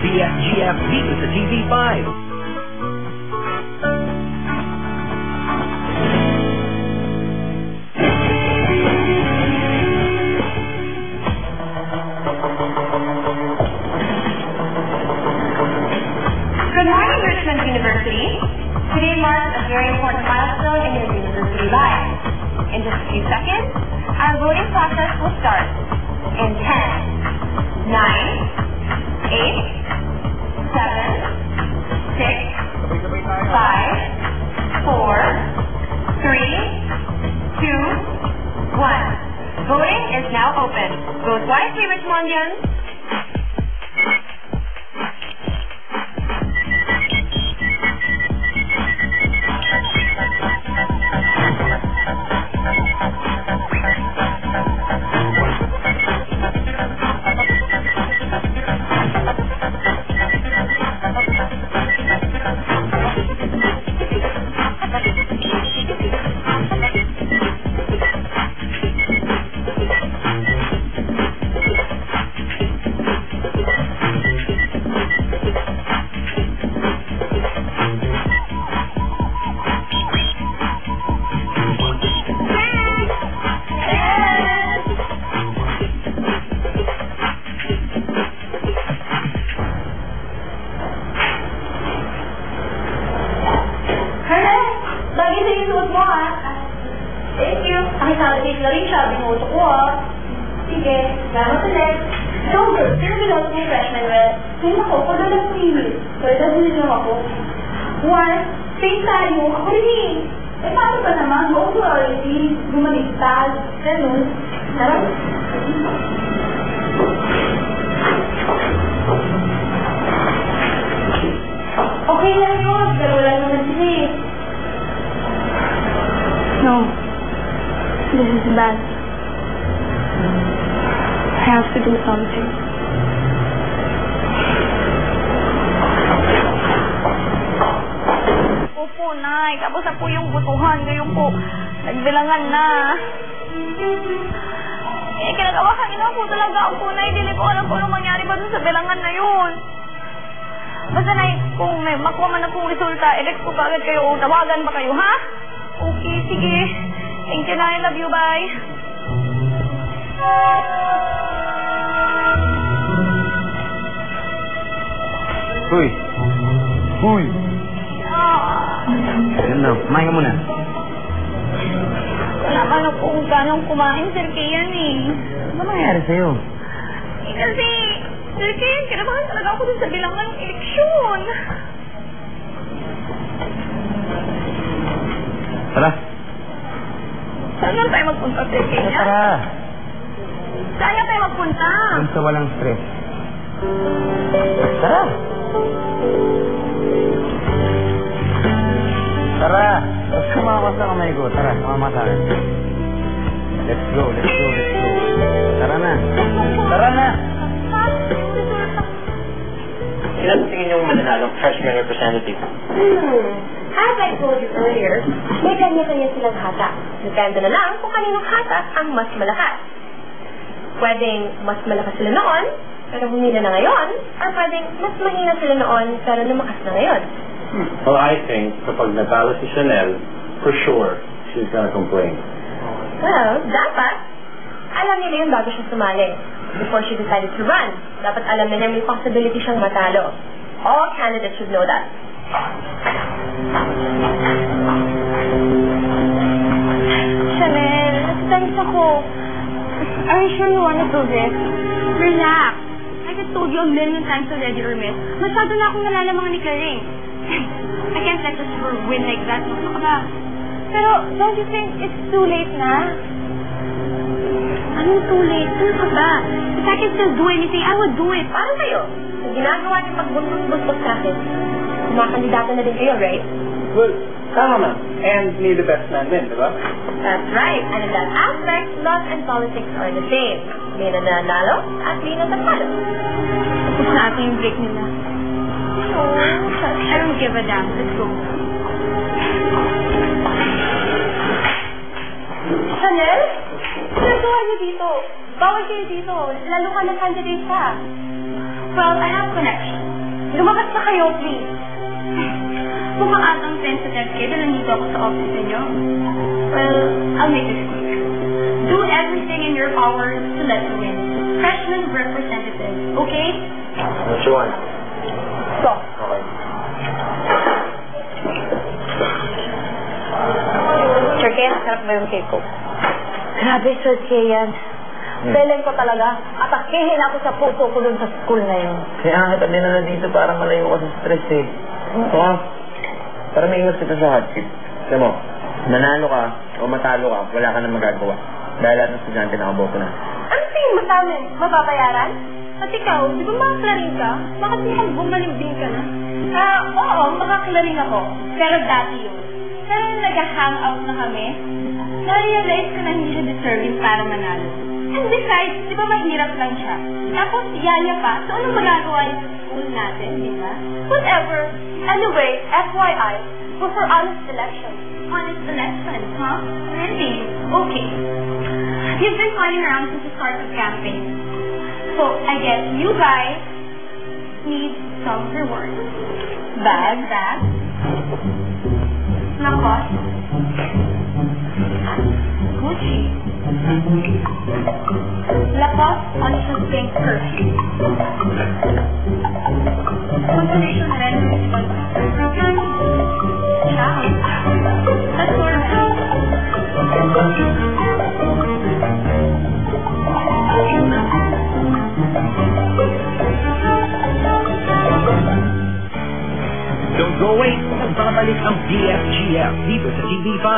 VFGF dito sa TV5. Good morning, Richmond University. Today marks a very important milestone in your university life. In just a few seconds, our voting process will start. In 10, 9, 8, 7, 6, 5, 4, 3, 2, 1. Voting is now open. Vote wisely, Richmondians. Thank you. Pakisalatis na rin siya. Binuto ko, Sige, salamat ulit. Don't worry, sino binuto mo freshman with? Ngayon ako, pagdalag ko yun. Pagdalag ko yun ako. One, same tayo. Ako rin. Paano ba naman? Overality, gumaligtad, ganun. Sarap. Okay lang yun. Pero wala naman sila eh. No. This is bad. I have to do something. Opo, Nay. Tapos na po yung butuhan. Ngayon po, nagbilangan na. Kinagawakan nila po talaga ako, Nay. Hindi ko alam kung anong mangyari ba dun sa bilangan na yun. Basta, Nay, kung may makuha man akong resulta, i-text ko kagad kayo o tawagan pa kayo, ha? Okay, sige. Thank you, Nay. Love you. Bye. Uy! Uy! Ganda, kumain ka muna. Wala ka na kung ganong kumain, Sir Kian eh. Ano nangyari sa'yo? Kasi, Sir Kian, kinabahan talaga ako dun sa bilangan ng eleksyon. Tara. Saan nga tayo magpunta, Sir Kian? Tara. Saan nga tayo magpunta? Doon sa walang stress. Tara. Tara. Tapos kumama sa kamay ko. Tara, kumama sa akin. Let's go, let's go, let's go. Tara na. Tara na. Ilan tingin yung mananalong freshman representative? As I told you earlier, may kanya-kanya silang hata. Depende na lang kung kaninong hata ang mas malakas. Pwedeng mas malakas sila noon, pero humina na ngayon, or pwedeng mas mahina sila noon, pero lumakas na ngayon. Well, I think kapag natalo si Chanel, for sure, she's gonna complain. Well, dapat, alam nila yun bago siya sumali. Before she decided to run, dapat alam na niya may possibility siyang matalo. All candidates should know that. Chanel, thanks ako. Are you sure you want to do this? Relax. I just told you a million times already, Hermes. Masyado na akong nalalamangan ni Karing. I can't let us win like that. Ano ba? Pero, don't you think it's too late na? Anong too late? Ano ka ba? If I can still do anything, I would do it. Paano kayo? Sa ginagawa niyo pagbuntot-buntot sa akin, mga kandidato na din kayo, right? Well, tama na. And may the best man win, di ba? That's right. And in that aspect, love and politics are the same. May nananalo at may natatalo. Tapos na ata yung break nila. I don't give a damn. Let's go. Chanel? Nagawa niyo dito. Bawal kayo dito. Lalo ka na candidate ka. Well, I have connections. Lumabas na kayo, please. Mukhang atang sensitive kayo na nandito ako sa office ninyo. Well, I'll make this quick. Do everything in your power to let me win. Freshman representative, okay? What you want? Go. Okay. Sir Kay, sarap ba yung cake ko? Grabe, Sir Kay yan. Belen ko talaga. Atakihin ako sa puso ko dun sa school na yun. Kaya kita din na dito para malayo ka sa stress eh. So, para may ingat kita sa hardship. Alam mo, manalo ka o matalo ka, wala ka na magagawa. Dahil lahat ng estudyante nakaboto na. Ano tingin mo sa amin? Mababayaran? At ikaw, di ba makaklaring ka? Bakit mukhang bumalimbing ka na? Oo, makaklaring ako. Pero dati yun. Pero nag-hangout na kami, na-realize ko na hindi siya deserving para manalo. And besides, di ba mahirap lang siya? Tapos yaya pa, so anong magagawa niya sa school natin, di ba? Whatever. Anyway, FYI, go for honest election. Honest election, huh? Really? Okay. You've been calling around since the start of campaign. So, I guess you guys need some reward. Bag. Lacoste. Gucci. Lacoste Conscious Pink Perfume. Composition red response. Ciao. That's all right. Don't go away. Nagbabalik ang DFGF dito sa TV5.